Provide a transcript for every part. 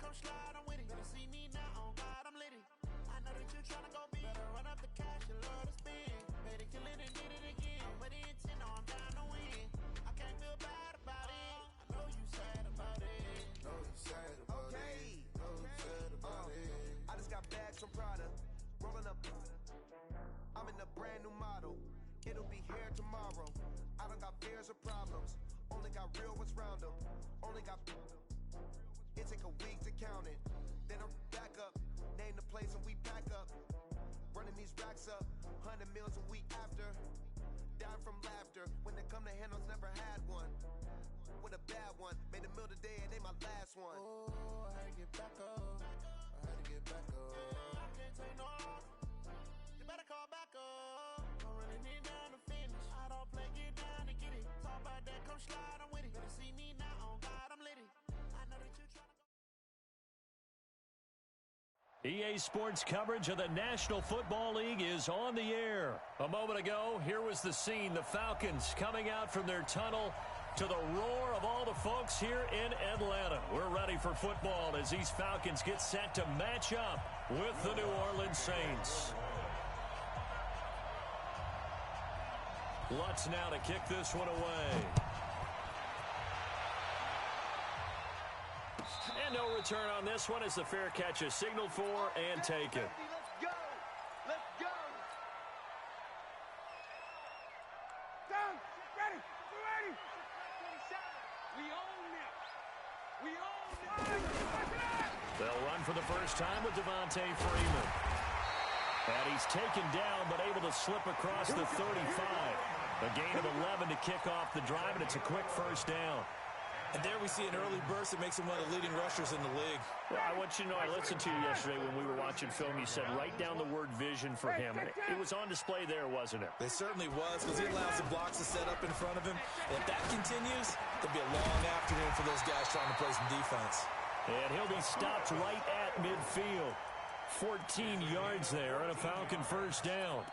come slide, I'm with it. Better see me now, oh God, I'm litty. I know that you tryna go big. Better run up the cash, you love to spend. Better kill it and did it again. But the intent, no, I'm down to win. I can't feel bad about it. I know you sad about it. Know you sad about it. Know you sad about it. I just got bags from Prada. Rolling up. I'm in a brand new model. It'll be here tomorrow. I don't got fears or problems. Only got real what's round them. Only got. It take a week to count it. Then I'm back up. Name the place and we pack up. Running these racks up. 100 meals a week after. Dying from laughter. When they come to handles, never had one. With a bad one. Made a meal today and they my last one. Oh, I had to get back up. I had to get back up. I can't take no loss. You better call back up. Don't really need down to finish. I don't play, get down to get it. Talk about that, come slide, I'm with it. Better see me now, oh God, I'm litty. I know that you tryna go. EA Sports coverage of the National Football League is on the air. A moment ago, here was the scene. The Falcons coming out from their tunnel to the roar of all the folks here in Atlanta. We're ready for football as these Falcons get set to match up with the New Orleans Saints. Lutz now to kick this one away. And no return on this one as the fair catch is signaled for and taken. Let's go! Let's go! Down! Ready! We're ready! We own it! We own it! They'll run for the first time with Devontae Freeman. And he's taken down but able to slip across the 35. A gain of 11 to kick off the drive, and it's a quick first down. And there we see an early burst that makes him one of the leading rushers in the league. Well, I want you to know, I listened to you yesterday when we were watching film. You said write down the word vision for him. It was on display there, wasn't it? It certainly was, because he allows the blocks to set up in front of him. And if that continues, it'll be a long afternoon for those guys trying to play some defense. And he'll be stopped right at midfield. 14 yards there and a Falcon first down.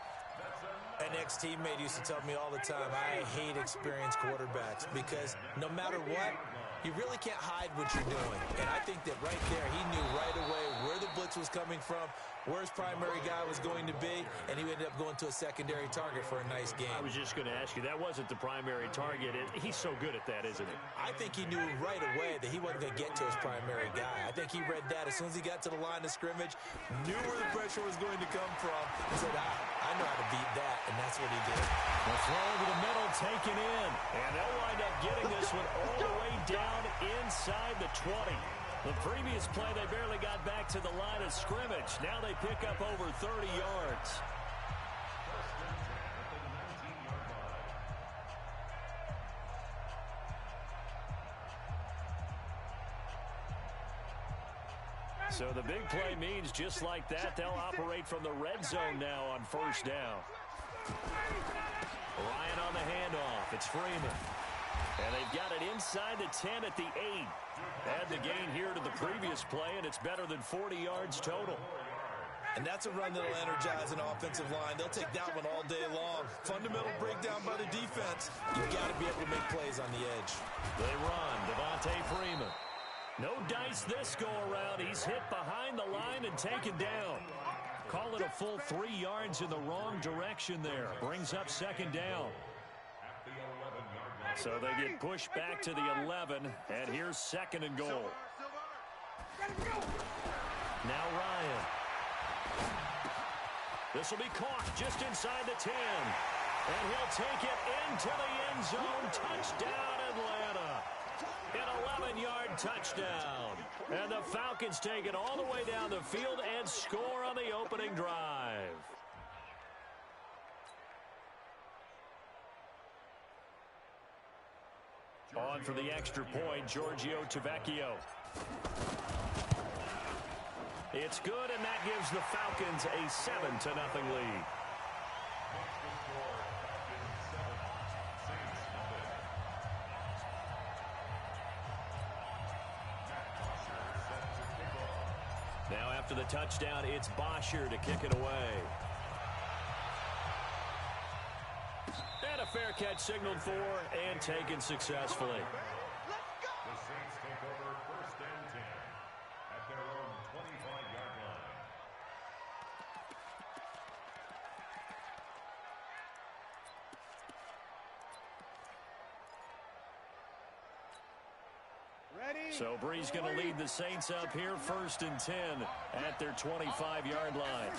An ex-teammate used to tell me all the time, I hate experienced quarterbacks because no matter what, you really can't hide what you're doing. And I think that right there, he knew right away where the blitz was coming from, where his primary guy was going to be, and he ended up going to a secondary target for a nice game. I was just going to ask you, that wasn't the primary target. He's so good at that, isn't he? I think he knew right away that he wasn't going to get to his primary guy. I think he read that as soon as he got to the line of scrimmage, knew where the pressure was going to come from, and said, I know how to beat that, and that's what he did. The throw to the middle taken in, and they'll wind up getting this one all the way down inside the 20. The previous play, they barely got back to the line of scrimmage. Now they pick up over 30 yards. So the big play means just like that, they'll operate from the red zone now on first down. Ryan on the handoff. It's Freeman. And they've got it inside the 10 at the 8. Add the gain here to the previous play, and it's better than 40 yards total. And that's a run that'll energize an offensive line. They'll take that one all day long. Fundamental breakdown by the defense. You've got to be able to make plays on the edge. They run. Devontae Freeman. No dice this go-around. He's hit behind the line and taken down. Call it a full 3 yards in the wrong direction there. Brings up second down. So they get pushed back to the 11, and here's second and goal. Now Ryan. This will be caught just inside the 10. And he'll take it into the end zone. Touchdown, Atlanta. An 11-yard touchdown. And the Falcons take it all the way down the field and score on the opening drive. On for the extra point, Giorgio Tavecchio. It's good, and that gives the Falcons a 7-0 lead. Now after the touchdown, it's Bosher to kick it away. And a fair catch signaled for and taken successfully. The Saints take over first and 10 at So Brees going to lead the Saints up here, 1st and 10 at their 25-yard line.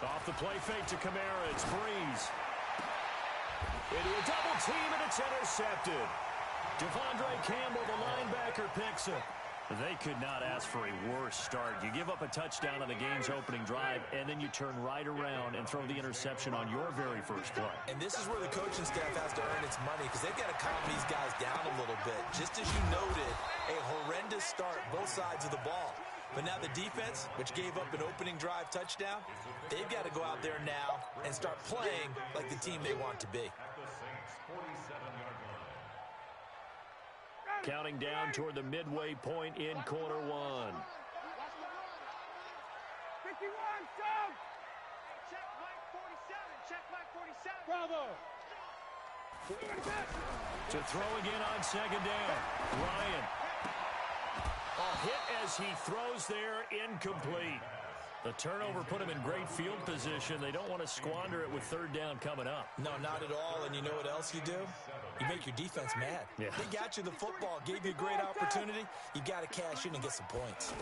Off the play fake to Kamara, it's Brees. Into a double team, and it's intercepted. Devondre Campbell, the linebacker, picks it. They could not ask for a worse start. You give up a touchdown on the game's opening drive, and then you turn right around and throw the interception on your very first play. And this is where the coaching staff has to earn its money because they've got to calm these guys down a little bit. Just as you noted, a horrendous start both sides of the ball. But now the defense, which gave up an opening drive touchdown, they've got to go out there now and start playing like the team they want to be. Counting down toward the midway point in quarter one. 51, Doug! Check Mike 47, check Mike 47. Bravo! To throw again on 2nd down. Ryan. A hit as he throws there, incomplete. The turnover put him in great field position. They don't want to squander it with 3rd down coming up. No, not at all. And you know what else you do? You make your defense mad. Yeah. They got you the football, gave you a great opportunity. You got to cash in and get some points.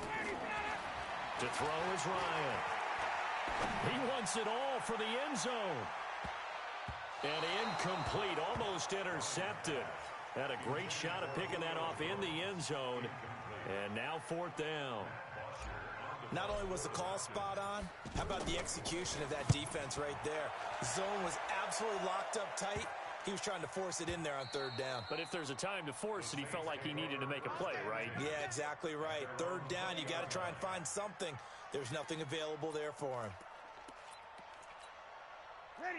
To throw is Ryan. He wants it all for the end zone. And incomplete, almost intercepted. Had a great shot at picking that off in the end zone. And now 4th down. Not only was the call spot on, how about the execution of that defense right there? The zone was absolutely locked up tight. He was trying to force it in there on 3rd down. But if there's a time to force it, he felt like he needed to make a play, right? Yeah, exactly right. 3rd down, you got to try and find something. There's nothing available there for him.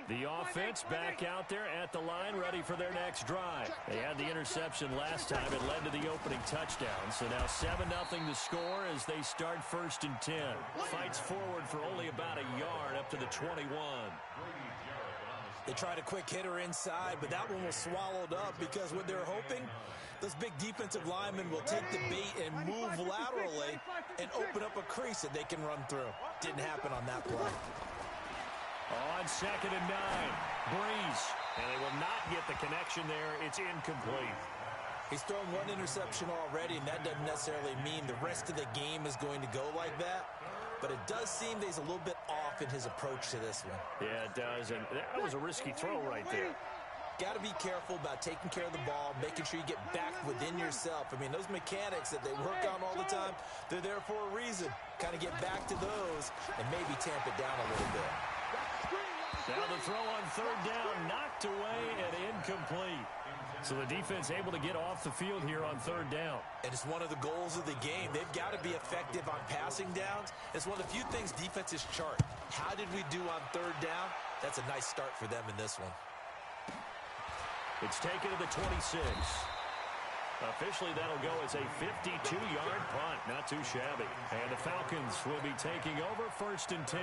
The offense back out there at the line, ready for their next drive. They had the interception last time. It led to the opening touchdown. So now 7-0 to score as they start 1st and 10. Fights forward for only about a yard up to the 21. They tried a quick hitter inside, but that one was swallowed up because what they're hoping, those big defensive linemen will take the bait and move laterally and open up a crease that they can run through. Didn't happen on that play. On 2nd and 9, Brees. And they will not get the connection there. It's incomplete. He's thrown one interception already, and that doesn't necessarily mean the rest of the game is going to go like that. But it does seem that he's a little bit off in his approach to this one. Yeah, it does. And that was a risky throw right there. Got to be careful about taking care of the ball, making sure you get back within yourself. I mean, those mechanics that they work on all the time, they're there for a reason. Kind of get back to those and maybe tamp it down a little bit. Now the throw on 3rd down, knocked away and incomplete. So the defense able to get off the field here on 3rd down. And it's one of the goals of the game. They've got to be effective on passing downs. It's one of the few things defenses chart. How did we do on 3rd down? That's a nice start for them in this one. It's taken to the 26. Officially, that'll go as a 52-yard punt. Not too shabby. And the Falcons will be taking over 1st and 10.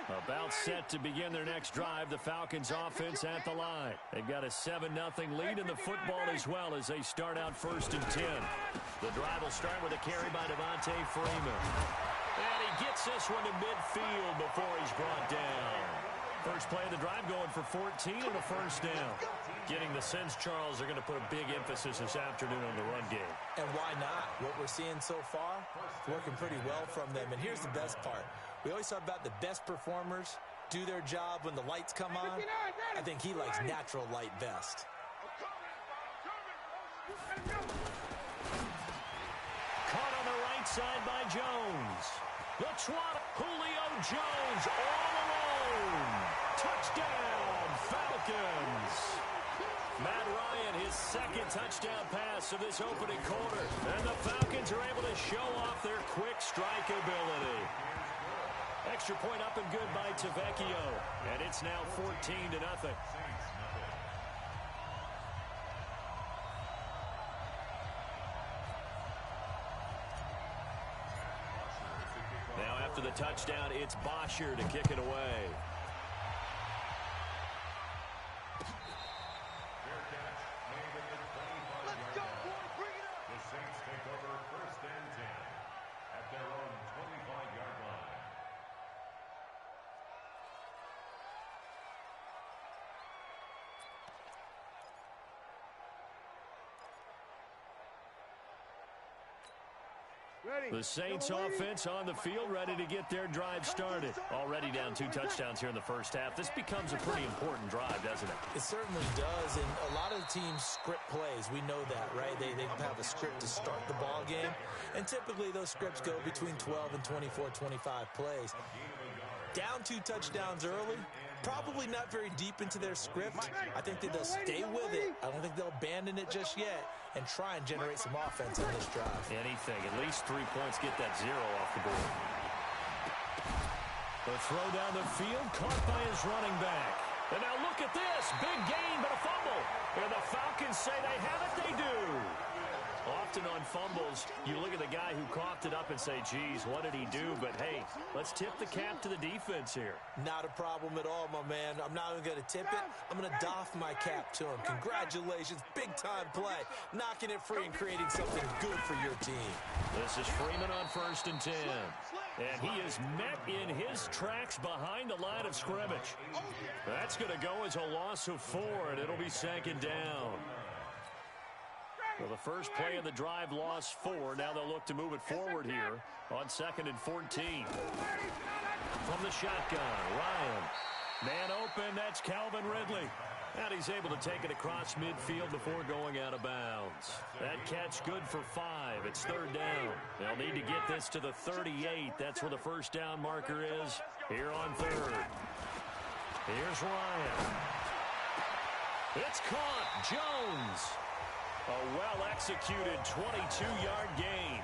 About set to begin their next drive, the Falcons offense at the line. They've got a 7-0 lead in the football as well as they start out 1st and 10. The drive will start with a carry by Devontae Freeman. And he gets this one to midfield before he's brought down. First play of the drive going for 14 and a 1st down. Getting the sense, Charles, they're going to put a big emphasis this afternoon on the run game. And why not? What we're seeing so far, working pretty well from them. And here's the best part. We always talk about the best performers do their job when the lights come on. I think he likes natural light best. Caught on the right side by Jones. The trot, Julio Jones all alone. Touchdown, Falcons. Matt Ryan, his 2nd touchdown pass of this opening quarter. And the Falcons are able to show off their quick strike ability. Extra point up and good by Tavecchio. And it's now 14-0. Now after the touchdown, it's Bosher to kick it away. Let's go, boy, bring it up! The Saints take over 1st and 10 at their own 25-yard line. The Saints offense on the field, ready to get their drive started. Already down 2 touchdowns here in the first half. This becomes a pretty important drive, doesn't it? It certainly does, and a lot of the teams script plays. We know that, right? They have a script to start the ball game, and typically those scripts go between 12 and 24, 25 plays. Down 2 touchdowns early, probably not very deep into their script. I think that they'll stay with it. I don't think they'll abandon it just yet and try and generate some offense on this drive. Anything. At least 3 points, get that 0 off the board. The throw down the field, caught by his running back. And now look at this. Big gain, but a fumble. And the Falcons say they have it. They do. Often on fumbles, you look at the guy who coughed it up and say, geez, what did he do? But, hey, let's tip the cap to the defense here. Not a problem at all, my man. I'm not even going to tip it. I'm going to doff my cap to him. Congratulations. Big-time play. Knocking it free and creating something good for your team. This is Freeman on 1st and 10. And he is met in his tracks behind the line of scrimmage. That's going to go as a loss of 4, and it'll be 2nd down. Well, the first play of the drive lost 4. Now they'll look to move it forward here on 2nd and 14. From the shotgun, Ryan. Man open, that's Calvin Ridley. And he's able to take it across midfield before going out of bounds. That catch good for 5. It's 3rd down. They'll need to get this to the 38. That's where the first down marker is here on 3rd. Here's Ryan. It's caught. Jones. A well-executed 22-yard gain.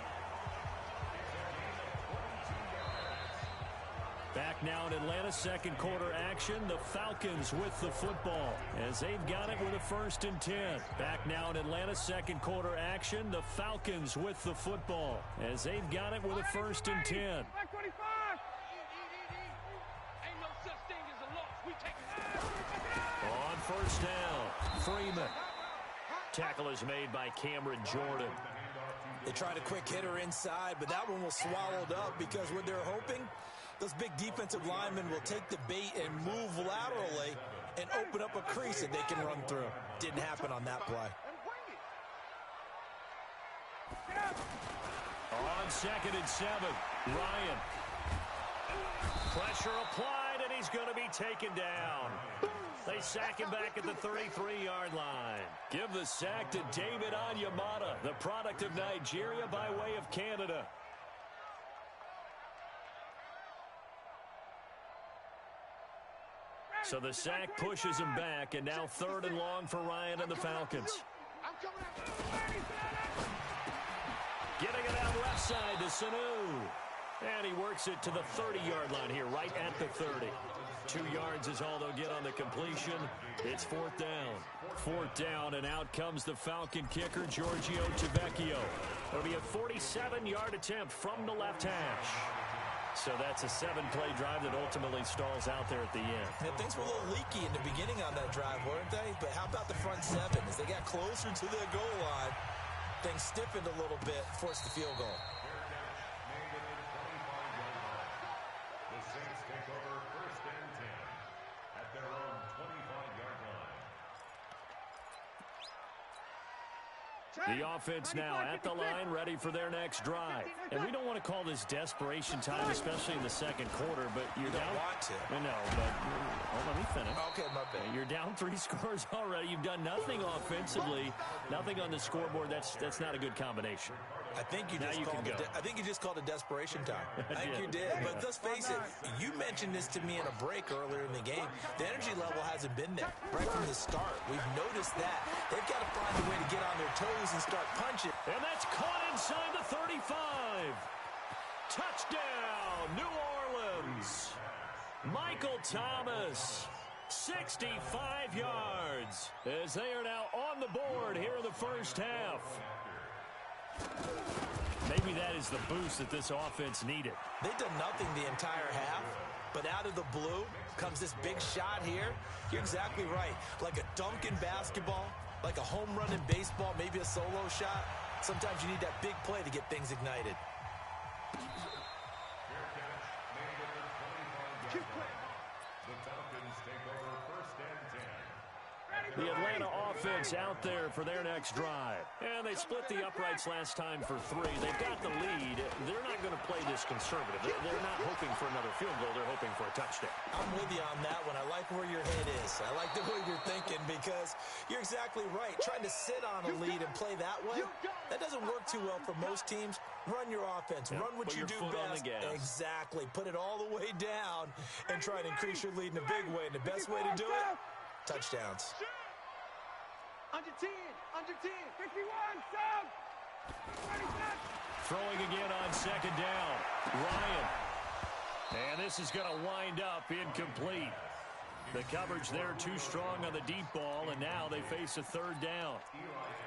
Back now in Atlanta, second quarter action. The Falcons with the football as they've got it with a 1st and 10. Back now in Atlanta, second quarter action. The Falcons with the football as they've got it with a 1st and 10. Ain't no such thing as a loss. We take it. On 1st down, Freeman. Tackle is made by Cameron Jordan. They tried a quick hitter inside, but that one was swallowed up because what they're hoping, those big defensive linemen will take the bait and move laterally and open up a crease that they can run through. Didn't happen on that play. On 2nd and 7, Ryan. Pressure applied, and he's going to be taken down. They sack him back at the 33-yard line. Give the sack to David Onyemata, the product of Nigeria by way of Canada. So the sack pushes him back, and now 3rd and long for Ryan and the Falcons. Getting it out left side to Sanu. And he works it to the 30-yard line here, right at the 30. 2 yards is all they'll get on the completion. It's 4th down. 4th down, and out comes the Falcon kicker, Giorgio Tavecchio. It'll be a 47-yard attempt from the left hash. So that's a 7-play drive that ultimately stalls out there at the end. Yeah, things were a little leaky in the beginning on that drive, weren't they? But how about the front 7? As they got closer to the goal line, things stiffened a little bit, forced the field goal. The Saints take over 1st and 10 at their own 25-yard line. The offense now at the line, ready for their next drive. And we don't want to call this desperation time, especially in the second quarter, but you're down. Want to. I know, but let me finish. Okay, my bad. You're down 3 scores already. You've done nothing offensively, nothing on the scoreboard. That's not a good combination. I think you just called it desperation time. I think you did. But let's face it, you mentioned this to me in a break earlier in the game. The energy level hasn't been there right from the start. We've noticed that. They've got to find a way to get on their toes and start punching. And that's caught inside the 35. Touchdown, New Orleans. Michael Thomas, 65 yards, as they are now on the board here in the first half. Maybe that is the boost that this offense needed. They've done nothing the entire half, but out of the blue comes this big shot here. You're exactly right. Like a dunk in basketball, like a home run in baseball, maybe a solo shot. Sometimes you need that big play to get things ignited. The Falcons take over 1st and 10 at The Atlanta offense out there for their next drive. And they split the uprights last time for 3. They've got the lead. They're not going to play this conservative. They're not hoping for another field goal. They're hoping for a touchdown. I'm with you on that one. I like where your head is. I like the way you're thinking because you're exactly right. Trying to sit on a lead and play that way, that doesn't work too well for most teams. Run your offense. Run what you do best. Exactly. Put it all the way down and try to increase your lead in a big way. And the best way to do it, touchdowns. Under 10, under 10, 51, Sam! Throwing again on second down. Ryan. And this is going to wind up incomplete. The coverage there too strong on the deep ball, and now they face a third down.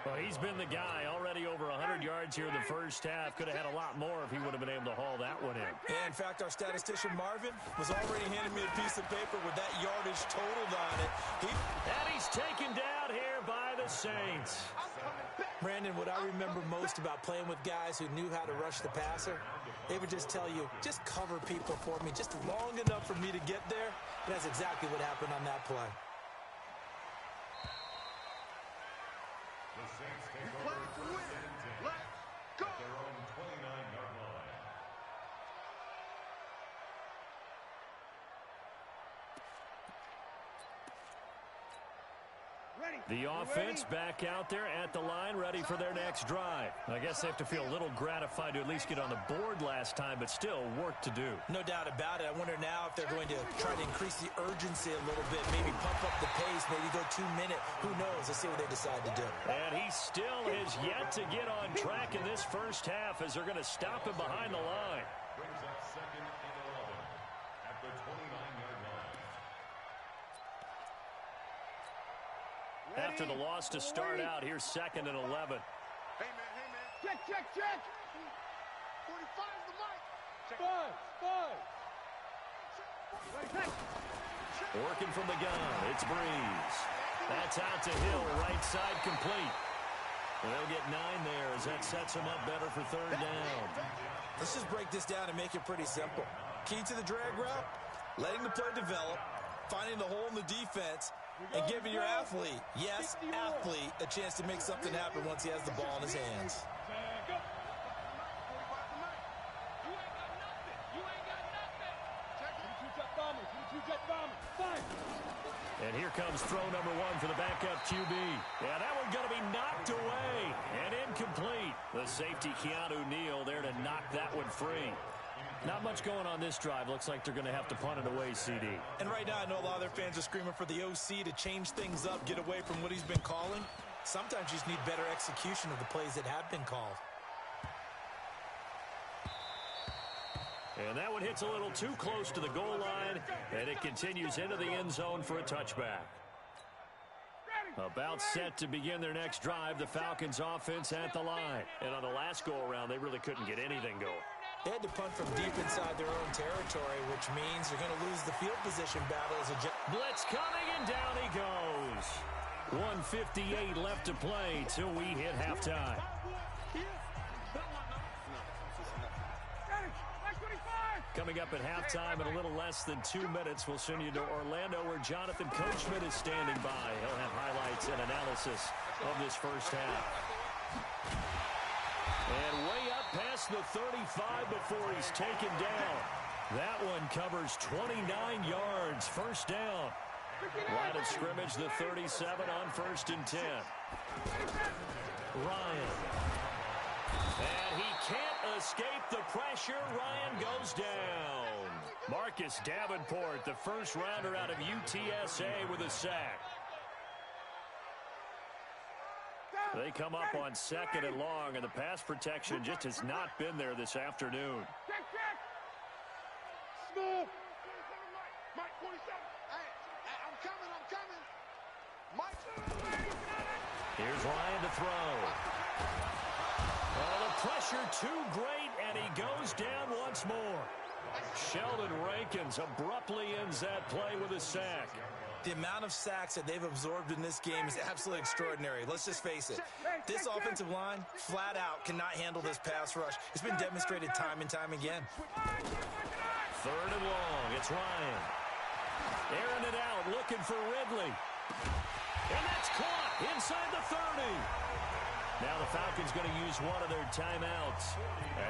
Well, he's been the guy already over 100 yards here in the first half. Could have had a lot more if he would have been able to haul that one in. Yeah, in fact, our statistician Marvin was already handing me a piece of paper with that yardage totaled on it. And he's taken down here by the Saints. Brandon, what I remember most about playing with guys who knew how to rush the passer, they would just tell you, just cover people for me, just long enough for me to get there. And that's exactly what happened on that play. The Saints take over first and 10 at their own 29-yard line. The offense back out there at the line, ready for their next drive. I guess they have to feel a little gratified to at least get on the board last time, but still work to do. No doubt about it. I wonder now if they're going to try to increase the urgency a little bit, maybe pump up the pace, maybe go 2 minute. Who knows? Let's see what they decide to do. And he still has yet to get on track in this first half as they're going to stop him behind the line. Brings up second and 11 at the 29-yard line. After the loss to start out, here's second and 11. Hey, man. Check, check, check. 45's the mic. Five. Working from the gun, it's Breeze. That's out to Hill, right side complete. They'll get 9 there as that sets them up better for third down. Let's just break this down and make it pretty simple. Key to the drag route, letting the play develop, finding the hole in the defense, and giving your athlete, yes, athlete, a chance to make something happen once he has the ball in his hands. And here comes throw number 1 for the backup QB. Yeah, that one's going to be knocked away and incomplete. The safety, Keanu Neal, there to knock that one free. Not much going on this drive. Looks like they're going to have to punt it away, CD. And right now, I know a lot of their fans are screaming for the OC to change things up, get away from what he's been calling. Sometimes you just need better execution of the plays that have been called. And that one hits a little too close to the goal line, and it continues into the end zone for a touchback. About set to begin their next drive, the Falcons offense at the line. And on the last go-around, they really couldn't get anything going. They had to punt from deep inside their own territory, which means they're going to lose the field position battle as a blitz coming, and down he goes. 1:58 left to play till we hit halftime. Coming up at halftime in a little less than 2 minutes, we'll send you to Orlando where Jonathan Coachman is standing by. He'll have highlights and analysis of this first half. And way up past the 35 before he's taken down. That one covers 29 yards. First down. Line of scrimmage, the 37 on 1st and 10. Ryan. And he can't escape the pressure. Ryan goes down. Marcus Davenport, the first rounder out of UTSA, with a sack. They come up on 2nd and long, and the pass protection just has not been there this afternoon. Smooth. Mike 47. Hey, I'm coming. Mike. Here's Ryan to throw. Oh, the pressure too great, and he goes down once more. Sheldon Rankins abruptly ends that play with a sack. The amount of sacks that they've absorbed in this game is absolutely extraordinary. Let's just face it. This offensive line, flat out, cannot handle this pass rush. It's been demonstrated time and time again. 3rd and long. It's Ryan. Airing it out, looking for Ridley. And that's caught inside the 30. Now the Falcons going to use one of their timeouts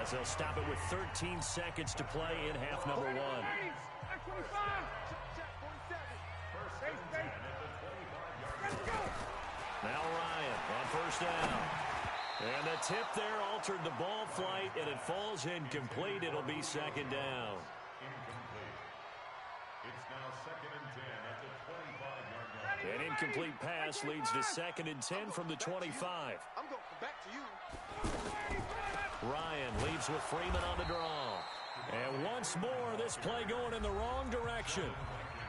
as they'll stop it with 13 seconds to play in half number 1. Now Ryan on first down. And the tip there altered the ball flight, and it falls incomplete. It'll be second down. Incomplete. It's now second and 10 at the 25-yard line. An incomplete pass leads to second and 10 from the 25. I'm going back to you. Ryan leads with Freeman on the draw. And once more, this play going in the wrong direction.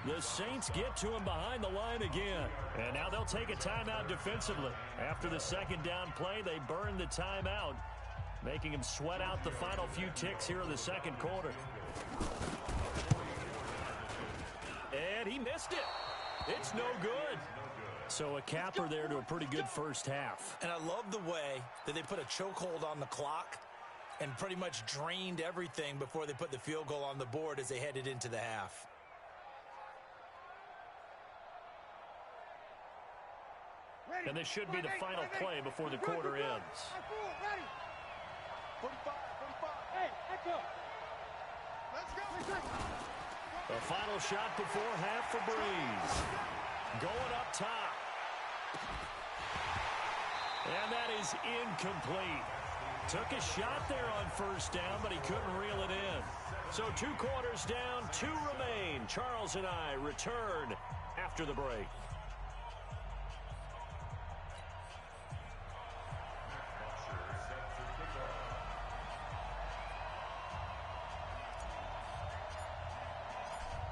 The Saints get to him behind the line again. And now they'll take a timeout defensively. After the second down play, they burn the timeout, making him sweat out the final few ticks here in the second quarter. And he missed it. It's no good. So a capper there to a pretty good first half. And I love the way that they put a chokehold on the clock and pretty much drained everything before they put the field goal on the board as they headed into the half. And this should be the final play before the quarter ends. 45. Hey, echo. Let's go. The final shot before half for Breeze. Going up top. And that is incomplete. Took a shot there on first down, but he couldn't reel it in. So 2 quarters down, 2 remain. Charles and I return after the break.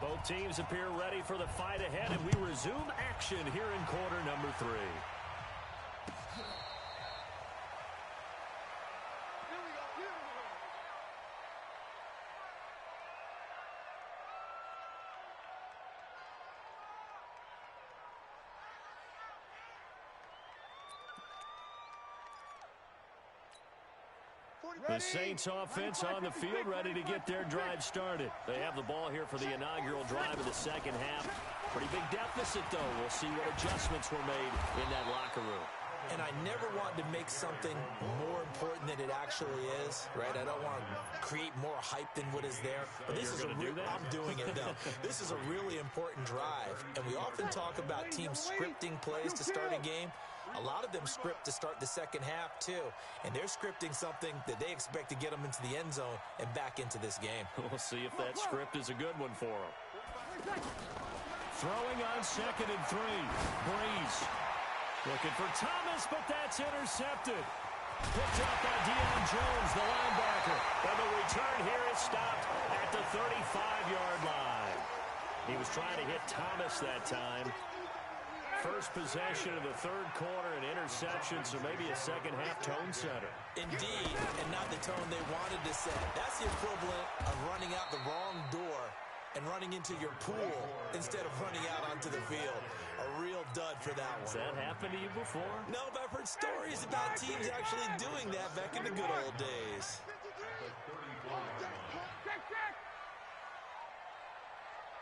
Both teams appear ready for the fight ahead, and we resume action here in quarter number 3. The Saints offense on the field, ready to get their drive started. They have the ball here for the inaugural drive of the second half. Pretty big deficit, though. We'll see what adjustments were made in that locker room. And I never want to make something more important than it actually is, right? I don't want to create more hype than what is there. But this is I'm doing it, though. This is a really important drive. And we often talk about teams scripting plays to start a game. A lot of them script to start the second half, too. And they're scripting something that they expect to get them into the end zone and back into this game. We'll see if that script is a good one for them. Throwing on second and 3. Breeze. Looking for Thomas, but that's intercepted. Picked up by Deion Jones, the linebacker. And the return here is stopped at the 35-yard line. He was trying to hit Thomas that time. First possession of the third quarter, an interception, so maybe a second-half tone setter. Indeed, and not the tone they wanted to set. That's the equivalent of running out the wrong door and running into your pool instead of running out onto the field. A real dud for that one. Has that happened to you before? No, but I've heard stories about teams actually doing that back in the good old days.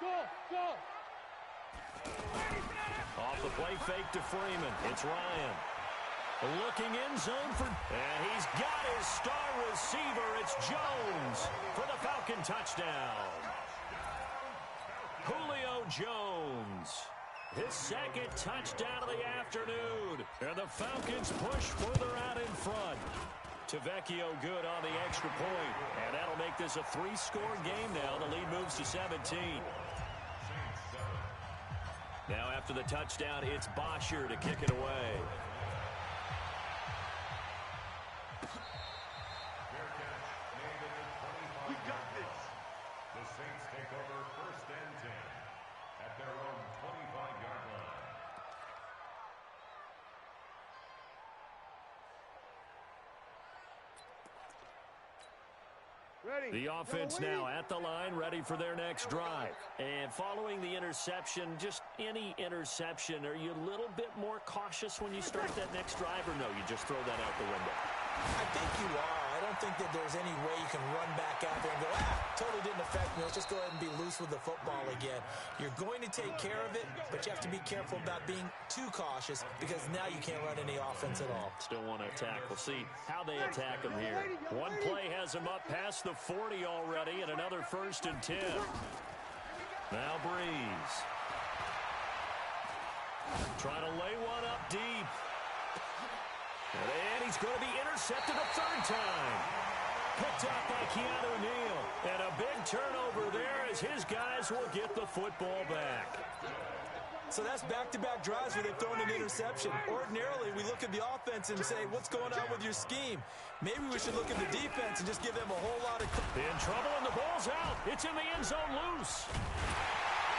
Go. Off the play fake to Freeman. It's Ryan. Looking in zone for... And he's got his star receiver. It's Jones for the Falcon touchdown. Julio Jones. His second touchdown of the afternoon. And the Falcons push further out in front. Tavecchio good on the extra point. And that'll make this a 3-score game now. The lead moves to 17. Now after the touchdown, it's Bosher to kick it away. We got this. The Saints take over first and 10 at their own 25-yard line. Ready. The offense now at the line, ready for their next drive. And following the interception, just any interception, are you a little bit more cautious when you start that next drive, or no, you just throw that out the window? I think you are. I don't think that there's any way you can run back out there and go, totally didn't affect me. Let's just go ahead and be loose with the football again. You're going to take care of it, but you have to be careful about being too cautious because now you can't run any offense at all. Still want to attack. We'll see how they attack them here. One play has them up past the 40 already, and another 1st and 10. Now Breeze. Trying to lay one up deep. And he's going to be intercepted a 3rd time. Picked up by Keanu Neal. And a big turnover there as his guys will get the football back. So that's back-to-back drives where they've thrown an interception. Ordinarily, we look at the offense and say, what's going on with your scheme? Maybe we should look at the defense and just give them a whole lot of... In trouble, and the ball's out. It's in the end zone loose.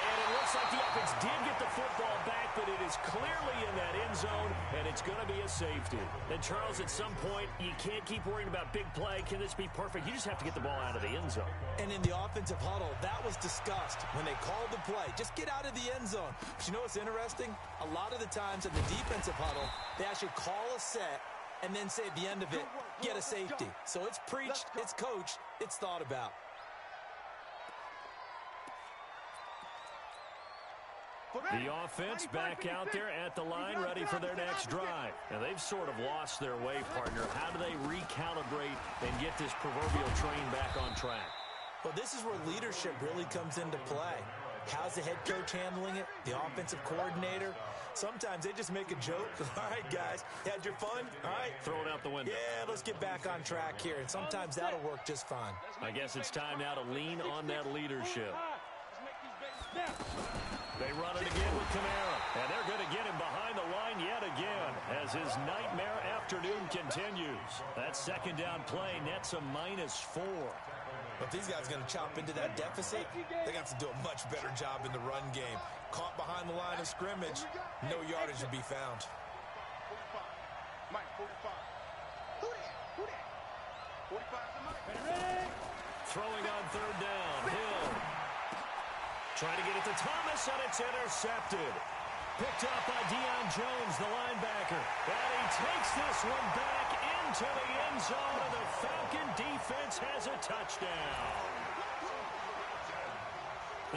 And it looks like the offense did get the football back, but it is clearly in that end zone, and it's going to be a safety. And, Charles, at some point, you can't keep worrying about big play. Can this be perfect? You just have to get the ball out of the end zone. And in the offensive huddle, that was discussed when they called the play. Just get out of the end zone. But you know what's interesting? A lot of the times in the defensive huddle, they actually call a set and then say at the end of it, get a safety. So it's preached, it's coached, it's thought about. The offense back out there at the line, ready for their next drive. And they've sort of lost their way, partner. How do they recalibrate and get this proverbial train back on track? Well, this is where leadership really comes into play. How's the head coach handling it? The offensive coordinator? Sometimes they just make a joke. All right, guys, had your fun? All right. Throw it out the window. Yeah, let's get back on track here. And sometimes that'll work just fine. I guess it's time now to lean on that leadership. They run it again with Kamara, and they're going to get him behind the line yet again as his nightmare afternoon continues. That 2nd down play nets a -4. If these guys are going to chop into that deficit, they got to do a much better job in the run game. Caught behind the line of scrimmage, no yardage to be found. 45. Mike, 45. Who that? 45 to Mike. Throwing on 3rd down, Hill. Trying to get it to Thomas, and it's intercepted. Picked up by Deion Jones, the linebacker. And he takes this one back into the end zone, and the Falcon defense has a touchdown.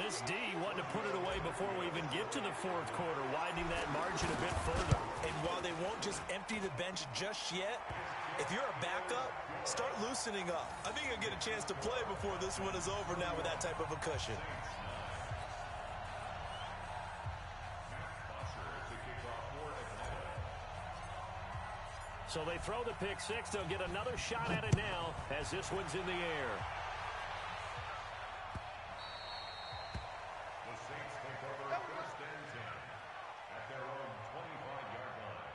This D wanting to put it away before we even get to the 4th quarter, widening that margin a bit further. And while they won't just empty the bench just yet, if you're a backup, start loosening up. I think you'll get a chance to play before this one is over now with that type of a cushion. So they throw the pick 6. They'll get another shot at it now as this one's in the air. The Saints take over 1st and 10 at their own 25-yard line.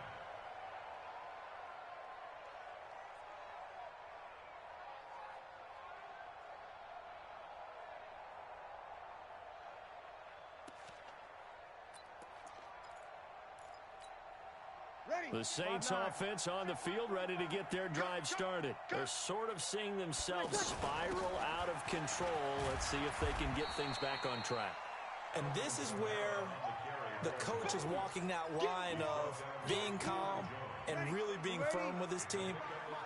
The Saints offense on the field, ready to get their drive started. They're sort of seeing themselves spiral out of control. Let's see if they can get things back on track. And this is where the coach is walking that line of being calm and really being firm with his team.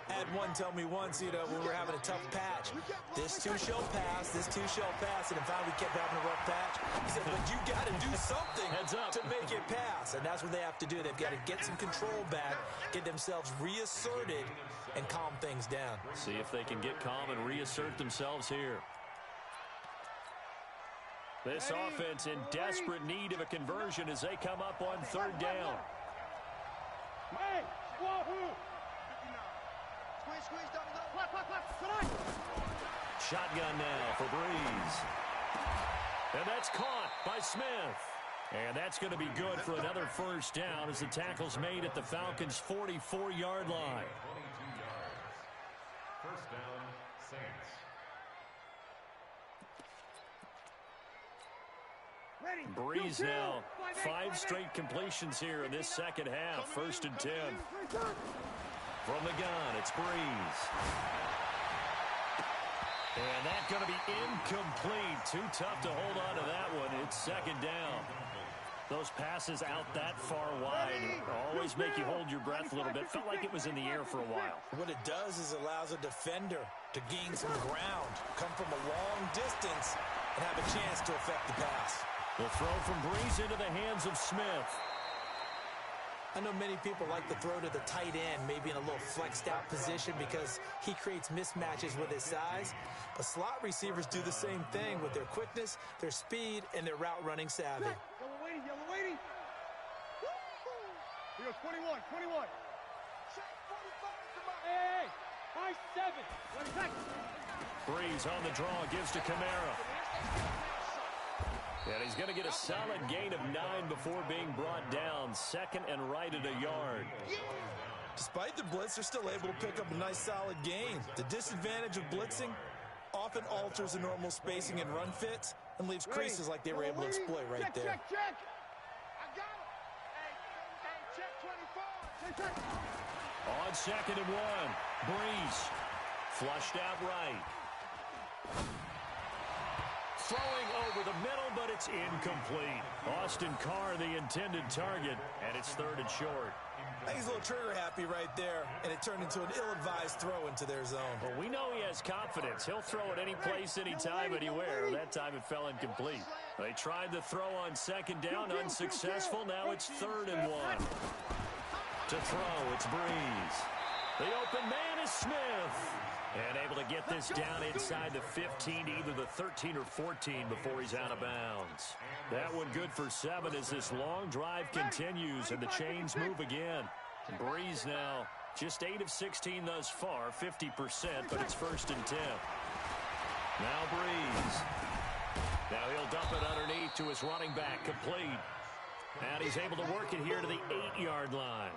I had one tell me once, when we were having a tough patch, this too shall pass, this too shall pass, and in fact we kept having a rough patch. He said, but you got to do something to make it pass, and that's what they have to do. They've got to get some control back, get themselves reasserted, and calm things down. See if they can get calm and reassert themselves here. This offense in desperate need of a conversion as they come up on 3rd down. Shotgun now for Breeze. And that's caught by Smith. And that's going to be good for another 1st down as the tackle's made at the Falcons' 44-yard line. 22 yards. 1st down, Saints. Breeze now, 5 straight completions here in this 2nd half. 1st and 10. From the gun, it's Breeze. And that's going to be incomplete. Too tough to hold on to that one. It's 2nd down. Those passes out that far wide always make you hold your breath a little bit. Felt like it was in the air for a while. What it does is allows a defender to gain some ground, come from a long distance, and have a chance to affect the pass. The throw from Breeze into the hands of Smith. I know many people like to throw to the tight end, maybe in a little flexed out position because he creates mismatches with his size. But slot receivers do the same thing with their quickness, their speed, and their route running savvy. Yellow waiting. He goes 21. Hey, high 7. Breeze on the draw, gives to Kamara. And he's going to get a solid gain of 9 before being brought down. Second and right at a yard. Despite the blitz, they're still able to pick up a nice solid gain. The disadvantage of blitzing often alters the normal spacing and run fits and leaves creases like they were able to exploit right there. Check. I got him. Hey, check 24. On second and 1, Breeze flushed out right. Throwing over the middle, but it's incomplete. Austin Carr, the intended target, and it's third and short. I think he's a little trigger happy right there, and it turned into an ill-advised throw into their zone. Well, we know he has confidence. He'll throw it any place, anytime, anywhere. That time it fell incomplete. They tried the throw on second down, unsuccessful. Now it's third and 1. To throw, it's Breeze. The open man is Smith. And able to get this down inside the 15 to either the 13 or 14 before he's out of bounds. That one good for 7 as this long drive continues and the chains move again. Breeze now just 8 of 16 thus far, 50%, but it's first and 10. Now Breeze. Now he'll dump it underneath to his running back, complete. And he's able to work it here to the 8-yard line.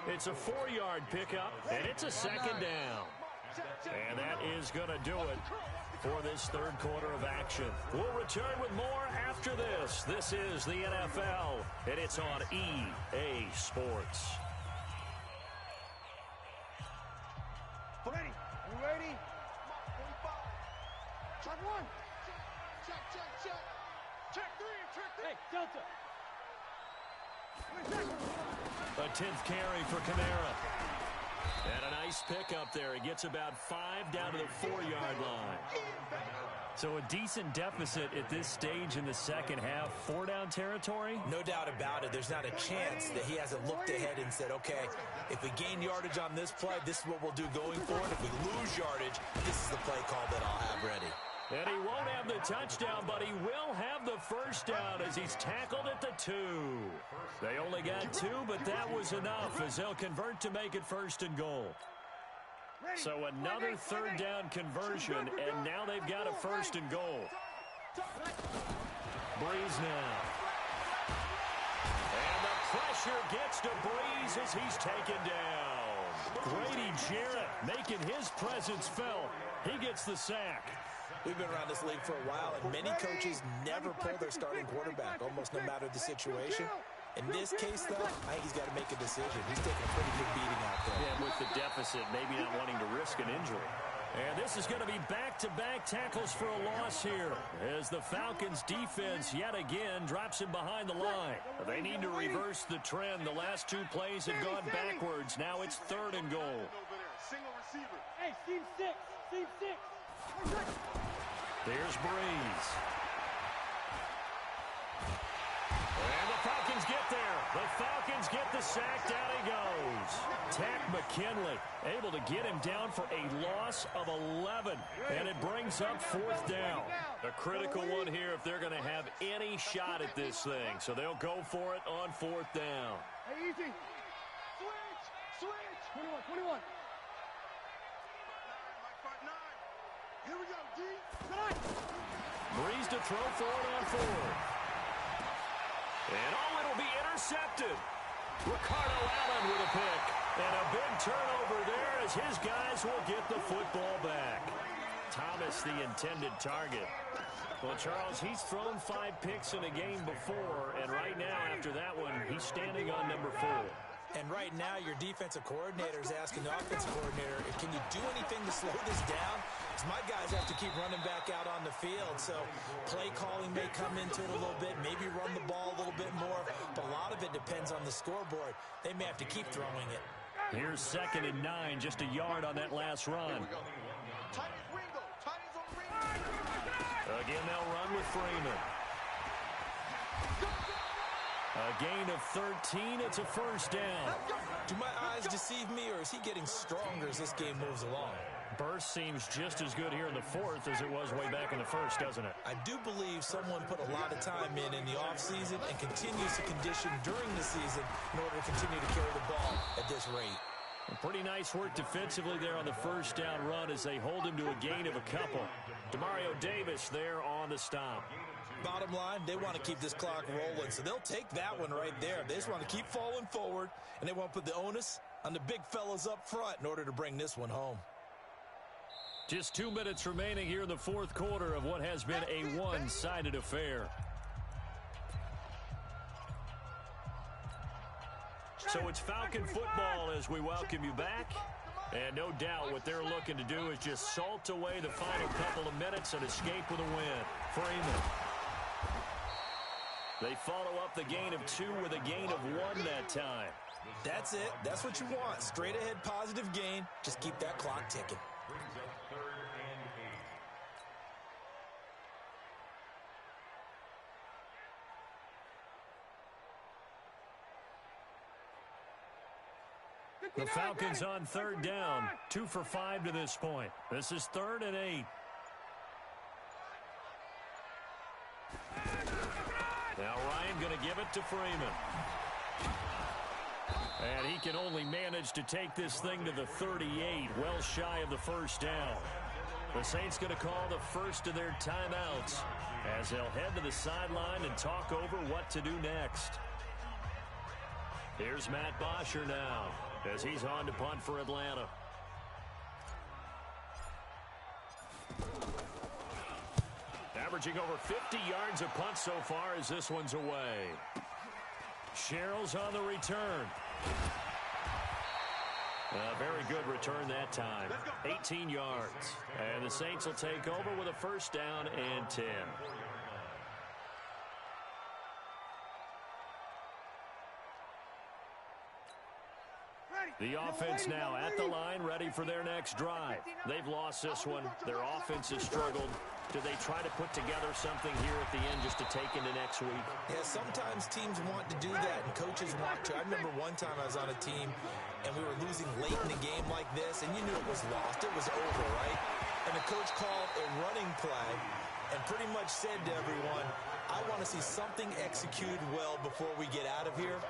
It's a 4-yard pickup, and it's a second down. And that is going to do it for this third quarter of action. We'll return with more after this. This is the NFL, and it's on EA Sports. Ready? You ready? 45. Check 1. Check. Check 3. Hey, Delta. A 10th carry for Kamara. And a nice pickup there. He gets about 5 down to the 4-yard line. So a decent deficit at this stage in the second half. 4-down territory? No doubt about it. There's not a chance that he hasn't looked ahead and said, okay, if we gain yardage on this play, this is what we'll do going forward. If we lose yardage, this is the play call that I'll have ready. And he won't have the touchdown, but he will have the first down as he's tackled at the 2. They only got 2, but that was enough as they'll convert to make it first and goal. So another third down conversion, and now they've got a first and goal. Breeze now. And the pressure gets to Breeze as he's taken down. Grady Jarrett making his presence felt. He gets the sack. We've been around this league for a while, and many coaches never pull their starting quarterback, almost no matter the situation. In this case, though, I think he's got to make a decision. He's taking a pretty big beating out there. Yeah, with the deficit, maybe not wanting to risk an injury. And this is going to be back-to-back tackles for a loss here as the Falcons' defense yet again drops him behind the line. They need to reverse the trend. The last 2 plays have gone backwards. Now it's third and goal. Single receiver. Hey, team 6. There's Breeze. And the Falcons get there. The Falcons get the sack. Down he goes. Tack McKinley able to get him down for a loss of 11. And it brings up 4th down. A critical one here if they're going to have any shot at this thing. So they'll go for it on 4th down. Hey, easy. Switch. 21. Here we go, D. Breeze to throw for it on 4th. And it'll be intercepted. Ricardo Allen with a pick. And a big turnover there as his guys will get the football back. Thomas, the intended target. Well, Charles, he's thrown 5 picks in a game before, and right now, after that one, he's standing on number 4. And right now, your defensive coordinator is asking the offensive coordinator, can you do anything to slow this down? Because my guys have to keep running back out on the field. So play calling may come into it a little bit, maybe run the ball a little bit more. But a lot of it depends on the scoreboard. They may have to keep throwing it. Here's 2nd and 9, just a yard on that last run. Again, they'll run with Freeman. A gain of 13. It's a first down. Do my eyes deceive me, or is he getting stronger as this game moves along? Burst seems just as good here in the 4th as it was way back in the 1st, doesn't it? I do believe someone put a lot of time in the offseason and continues to condition during the season in order to continue to carry the ball at this rate. Pretty nice work defensively there on the first down run as they hold him to a gain of a couple. Demario Davis there on the stop. Bottom line, they want to keep this clock rolling, so they'll take that one right there. They just want to keep falling forward, and they want to put the onus on the big fellas up front in order to bring this one home. Just 2 minutes remaining here in the 4th quarter of what has been a one-sided affair. So it's Falcon football as we welcome you back. And no doubt what they're looking to do is just salt away the final couple of minutes and escape with a win. Freeman. They follow up the gain of 2 with a gain of 1 that time. That's it. That's what you want. Straight ahead positive gain. Just keep that clock ticking. Brings up 3rd and 8. The Falcons on 3rd down. 2 for 5 to this point. This is 3rd and 8. Now Ryan going to give it to Freeman. And he can only manage to take this thing to the 38, well shy of the first down. The Saints going to call the first of their timeouts as they'll head to the sideline and talk over what to do next. Here's Matt Bosher now as he's on to punt for Atlanta. Averaging over 50 yards a punt so far as this one's away. Sherrill's on the return. A very good return that time. 18 yards. And the Saints will take over with a first down and 10. The offense now at the line, ready for their next drive. They've lost this one. Their offense has struggled. Do they try to put together something here at the end just to take into next week? Yeah, sometimes teams want to do that, and coaches want to. I remember one time I was on a team, and we were losing late in the game like this, and you knew it was lost. It was over, right? And the coach called a running play and pretty much said to everyone, I want to see something executed well before we get out of here.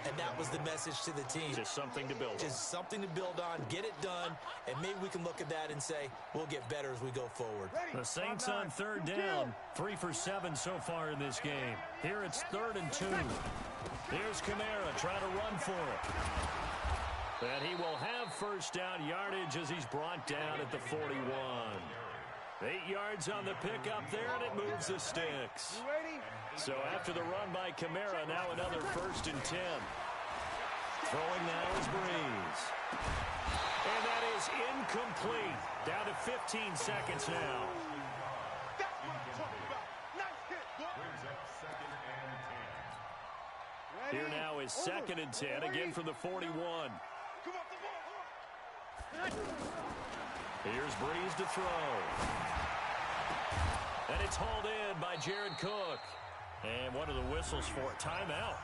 And that was the message to the team. Just something to build on. Just something to build on, get it done, and maybe we can look at that and say, we'll get better as we go forward. The Saints on 3rd down. 3 for 7 so far in this game. Here it's 3rd and 2. Here's Kamara trying to run for it. And he will have first down yardage as he's brought down at the 41. 8 yards on the pickup there, and it moves the sticks. So after the run by Kamara, now another 1st and 10. Throwing now is Breeze. And that is incomplete. Down to 15 seconds now. That's what I'm talking about. Nice hit, boy. Brings up 2nd and 10. Here now is 2nd and 10, again from the 41. Come off the ball. Here's Breeze to throw. And it's hauled in by Jared Cook. And one of the whistles for a timeout.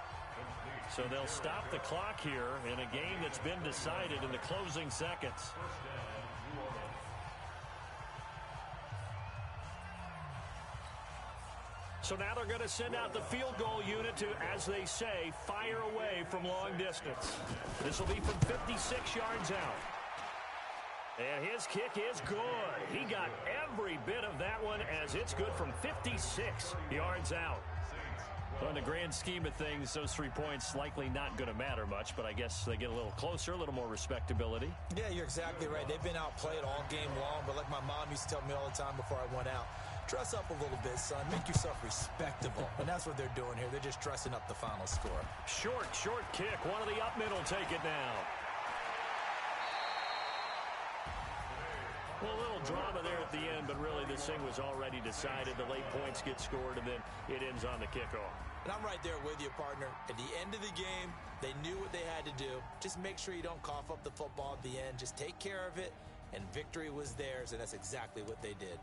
So they'll stop the clock here in a game that's been decided in the closing seconds. So now they're going to send out the field goal unit to, as they say, fire away from long distance. This will be from 56 yards out. And his kick is good. He got every bit of that one as it's good from 56 yards out. Well, in the grand scheme of things, those 3 points likely not going to matter much, but I guess they get a little closer, a little more respectability. Yeah, you're exactly right. They've been outplayed all game long, but like my mom used to tell me all the time before I went out, Dress up a little bit, son. Make yourself respectable. And that's what they're doing here. They're just dressing up the final score. Short kick. One of the up middle take it now. Well, a little drama there at the end, but really this thing was already decided. The late points get scored, and then it ends on the kickoff. And I'm right there with you, partner. At the end of the game, they knew what they had to do. Just make sure you don't cough up the football at the end. Just take care of it, and victory was theirs, and that's exactly what they did.